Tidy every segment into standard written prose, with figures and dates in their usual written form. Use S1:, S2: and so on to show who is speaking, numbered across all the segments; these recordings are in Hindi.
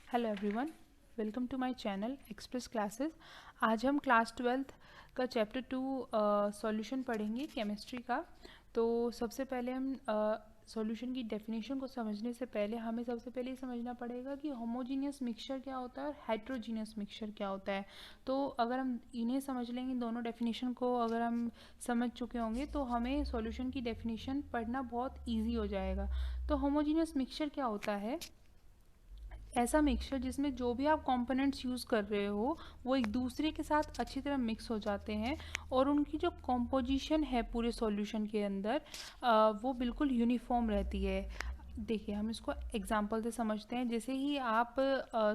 S1: Hello everyone, welcome to my channel Express Classes. आज हम क्लास 12th का चैप्टर 2 सॉल्यूशन पढ़ेंगे केमिस्ट्री का। तो सबसे पहले हम सॉल्यूशन की डेफिनेशन को समझने से पहले हमें सबसे पहले ये समझना पड़ेगा कि होमोजीनियस मिक्सचर क्या होता है और हेट्रोजीनियस मिक्सचर क्या होता है। तो अगर हम इन्हें समझ लेंगे, दोनों डेफिनेशन को अगर हम समझ चुके होंगे तो हमें सॉल्यूशन की डेफिनेशन पढ़ना बहुत ईजी हो जाएगा। तो होमोजीनियस मिक्सचर क्या होता है? ऐसा मिक्सचर जिसमें जो भी आप कंपोनेंट्स यूज़ कर रहे हो वो एक दूसरे के साथ अच्छी तरह मिक्स हो जाते हैं और उनकी जो कॉम्पोजिशन है पूरे सॉल्यूशन के अंदर वो बिल्कुल यूनिफॉर्म रहती है। देखिए, हम इसको एग्जांपल से समझते हैं। जैसे ही आप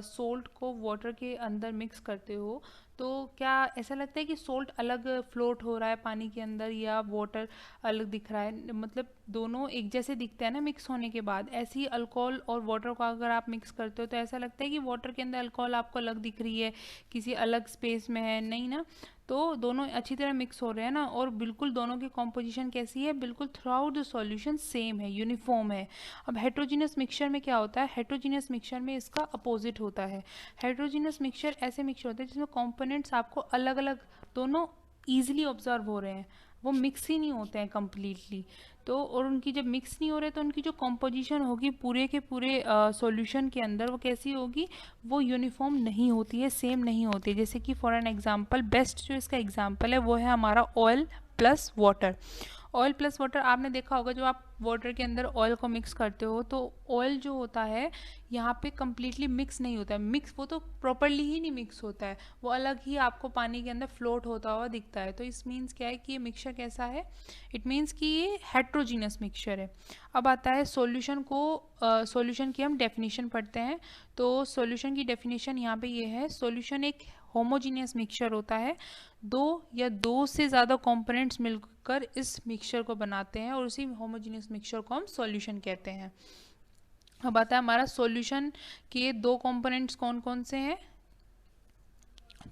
S1: सोल्ट को वाटर के अंदर मिक्स करते हो तो क्या ऐसा लगता है कि सोल्ट अलग फ्लोट हो रहा है पानी के अंदर या वाटर अलग दिख रहा है? मतलब दोनों एक जैसे दिखते हैं ना मिक्स होने के बाद। ऐसे ही अल्कोहल और वाटर को अगर आप मिक्स करते हो तो ऐसा लगता है कि वाटर के अंदर अल्कोहल आपको अलग दिख रही है, किसी अलग स्पेस में है, नहीं ना। तो दोनों अच्छी तरह मिक्स हो रहे हैं ना, और बिल्कुल दोनों की कॉम्पोजिशन कैसी है, बिल्कुल through out the solution same है, यूनिफॉर्म है। अब हेट्रोजीनियस मिक्सचर में क्या होता है? हेट्रोजीनियस मिक्सचर में इसका अपोजिट होता है। हेट्रोजीनियस मिक्सचर ऐसे मिक्सचर होते हैं जिसमें कंपोनेंट्स आपको अलग अलग दोनों ईजिली ऑब्जर्व हो रहे हैं, वो मिक्स ही नहीं होते हैं कम्प्लीटली। तो और उनकी जब मिक्स नहीं हो रहे तो उनकी जो कॉम्पोजिशन होगी पूरे के पूरे सॉल्यूशन के अंदर वो कैसी होगी? वो यूनिफॉर्म नहीं होती है, सेम नहीं होती है। जैसे कि फॉर एन एग्जांपल, बेस्ट जो इसका एग्जांपल है वो है हमारा oil plus water. Oil plus water आपने देखा होगा, जब आप वाटर के अंदर ऑयल को मिक्स करते हो तो ऑयल जो होता है यहाँ पे कम्प्लीटली मिक्स नहीं होता है। मिक्स वो तो प्रॉपरली ही नहीं मिक्स होता है, वो अलग ही आपको पानी के अंदर फ्लोट होता हुआ दिखता है। तो इस मीन्स क्या है कि ये मिक्सचर कैसा है? इट मीन्स कि ये हेट्रोजीनियस मिक्सचर है। अब आता है सॉल्यूशन को, सॉल्यूशन की हम डेफिनेशन पढ़ते हैं। तो सॉल्यूशन की डेफिनेशन यहाँ पे ये है, सॉल्यूशन एक होमोजीनियस मिक्सचर होता है। दो या दो से ज़्यादा कंपोनेंट्स मिलकर इस मिक्सचर को बनाते हैं और उसी होमोजीनियस मिक्सचर को हम सॉल्यूशन कहते हैं। अब आता है हमारा सॉल्यूशन के दो कंपोनेंट्स कौन कौन से हैं।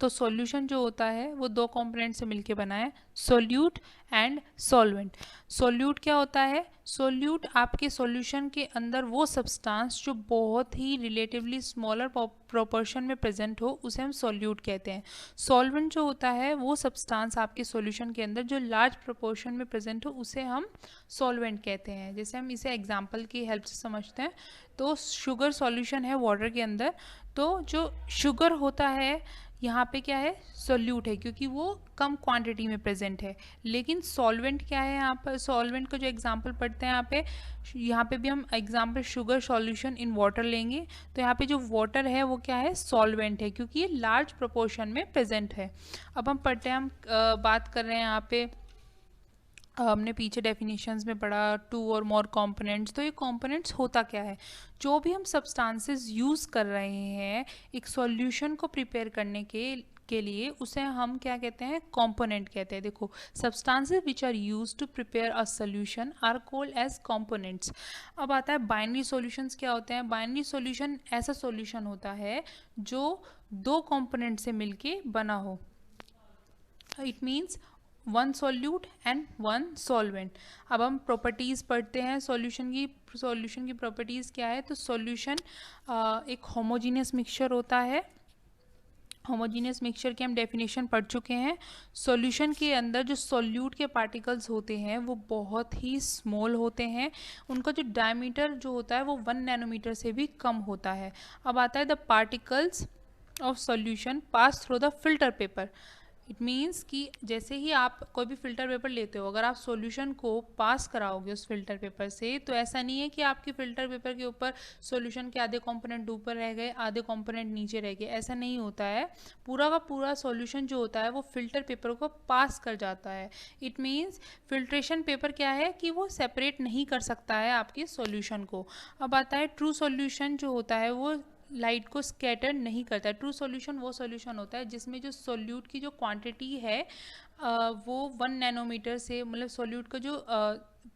S1: तो सॉल्यूशन जो होता है वो दो कंपोनेंट से मिलके बना है, सोल्यूट एंड सॉल्वेंट। सोल्यूट क्या होता है? सोल्यूट आपके सॉल्यूशन के अंदर वो सब्सटेंस जो बहुत ही रिलेटिवली स्मॉलर प्रोपोर्शन में प्रेजेंट हो उसे हम सोल्यूट कहते हैं। सॉल्वेंट जो होता है वो सब्सटेंस आपके सॉल्यूशन के अंदर जो लार्ज प्रोपोर्शन में प्रेजेंट हो उसे हम सॉल्वेंट कहते हैं। जैसे हम इसे एग्जांपल की हेल्प से समझते हैं। तो शुगर सॉल्यूशन है वाटर के अंदर, तो जो शुगर होता है यहाँ पे क्या है? सोल्यूट है, क्योंकि वो कम क्वांटिटी में प्रेजेंट है। लेकिन सॉल्वेंट क्या है? यहाँ पर सॉल्वेंट का जो एग्जांपल पढ़ते हैं यहाँ पे भी हम example sugar solution in water लेंगे। तो यहाँ पे जो वाटर है वो क्या है? सॉल्वेंट है, क्योंकि ये लार्ज प्रोपोर्शन में प्रेजेंट है। अब हम पढ़ते हैं, हम बात कर रहे हैं यहाँ पे, हमने पीछे डेफिनेशंस में पढ़ा टू और मोर कंपोनेंट्स। तो ये कंपोनेंट्स होता क्या है? जो भी हम सब्सटेंसेस यूज़ कर रहे हैं एक सॉल्यूशन को प्रिपेयर करने के लिए, उसे हम क्या कहते हैं? कंपोनेंट कहते हैं। देखो, substances which are used to prepare a solution are called as components. अब आता है बाइनरी सॉल्यूशंस क्या होते हैं? बाइनरी सॉल्यूशन ऐसा सॉल्यूशन होता है जो दो कंपोनेंट से मिलके बना हो। It means one solute and one solvent. अब हम प्रॉपर्टीज़ पढ़ते हैं सॉल्यूशन की। सॉल्यूशन की प्रॉपर्टीज़ क्या है? तो सॉल्यूशन एक होमोजीनियस मिक्सचर होता है। होमोजीनियस मिक्सचर की हम डेफिनेशन पढ़ चुके हैं। सॉल्यूशन के अंदर जो सॉल्यूट के पार्टिकल्स होते हैं वो बहुत ही स्मॉल होते हैं, उनका जो डायमीटर जो होता है वो 1 नैनोमीटर से भी कम होता है। अब आता है the particles of solution pass through the filter paper. It means कि जैसे ही आप कोई भी फिल्टर पेपर लेते हो, अगर आप सॉल्यूशन को पास कराओगे उस फिल्टर पेपर से, तो ऐसा नहीं है कि आपके फिल्टर पेपर के ऊपर सॉल्यूशन के आधे कंपोनेंट ऊपर रह गए आधे कंपोनेंट नीचे रह गए, ऐसा नहीं होता है। पूरा का पूरा सॉल्यूशन जो होता है वो फिल्टर पेपर को पास कर जाता है। इट मीन्स फिल्ट्रेशन पेपर क्या है कि वो सेपरेट नहीं कर सकता है आपके सॉल्यूशन को। अब आता है ट्रू सॉल्यूशन जो होता है वो लाइट को स्कैटर नहीं करता है। ट्रू सॉल्यूशन वो सॉल्यूशन होता है जिसमें जो सॉल्यूट की जो क्वांटिटी है वो 1 नैनोमीटर से, मतलब सॉल्यूट का जो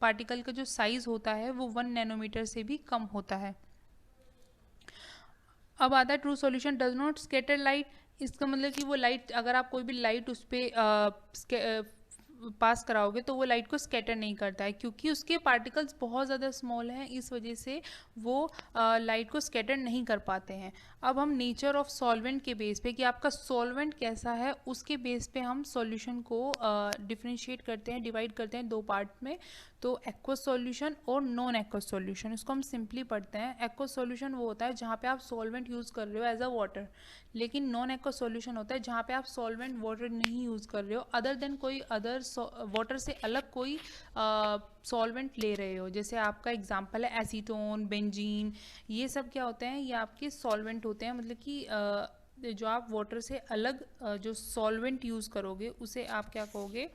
S1: पार्टिकल का जो साइज होता है वो 1 नैनोमीटर से भी कम होता है। अब आता है true solution does not scatter light. इसका मतलब कि वो लाइट, अगर आप कोई भी लाइट उस पर पास कराओगे तो वो लाइट को स्कैटर नहीं करता है, क्योंकि उसके पार्टिकल्स बहुत ज़्यादा स्मॉल हैं, इस वजह से वो लाइट को स्कैटर नहीं कर पाते हैं। अब हम नेचर ऑफ सॉल्वेंट के बेस पे, कि आपका सॉल्वेंट कैसा है, उसके बेस पे हम सॉल्यूशन को डिफरेंशिएट करते हैं, डिवाइड करते हैं दो पार्ट में। तो एक्वस सॉल्यूशन और नॉन एक्वस सॉल्यूशन, इसको हम सिंपली पढ़ते हैं। एक्वस सॉल्यूशन वो होता है जहाँ पे आप सॉल्वेंट यूज़ कर रहे हो एज अ वाटर, लेकिन नॉन एक्वस सॉल्यूशन होता है जहाँ पे आप सॉल्वेंट वाटर नहीं यूज़ कर रहे हो, अदर देन कोई अदर वाटर से अलग कोई सॉल्वेंट ले रहे हो। जैसे आपका एग्जांपल है एसीटोन, बेंजीन, ये सब क्या होते हैं, ये आपके सॉल्वेंट होते हैं, मतलब कि जो आप वाटर से अलग जो सॉल्वेंट यूज़ करोगे उसे आप क्या कहोगे,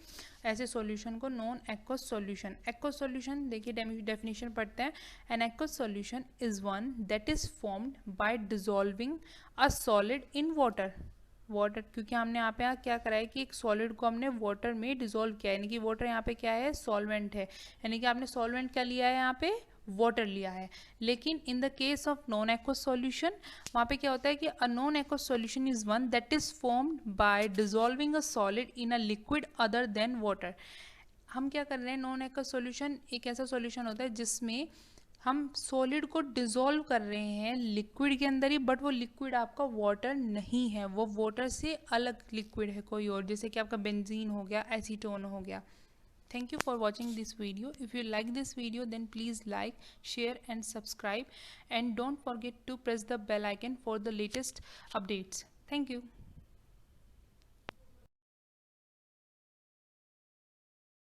S1: ऐसे सॉल्यूशन को non aqueous solution. Aqueous solution देखिए डेफिनेशन पढ़ते हैं। An aqueous solution is one that is formed by dissolving a solid in water. Water, क्योंकि हमने यहाँ पे क्या करा है कि एक सॉलिड को हमने वाटर में डिसॉल्व किया है, यानी कि वाटर यहाँ पे क्या है, सॉल्वेंट है, यानी कि आपने सॉल्वेंट क्या लिया है, यहाँ पे वाटर लिया है। लेकिन in the case of non aqueous solution, वहाँ पे क्या होता है कि a non aqueous solution is one that is formed by dissolving a solid in a liquid other than water. हम क्या कर रहे हैं, नॉन एक्वस सॉल्यूशन एक ऐसा सॉल्यूशन होता है जिसमें हम सॉलिड को डिसॉल्व कर रहे हैं लिक्विड के अंदर ही, बट वो लिक्विड आपका वाटर नहीं है, वो वाटर से अलग लिक्विड है कोई और, जैसे कि आपका बेंजीन हो गया, एसीटोन हो गया। Thank you for watching this video. If you like this video, then please like, share and subscribe, and don't forget to press the bell icon for the latest updates. Thank you.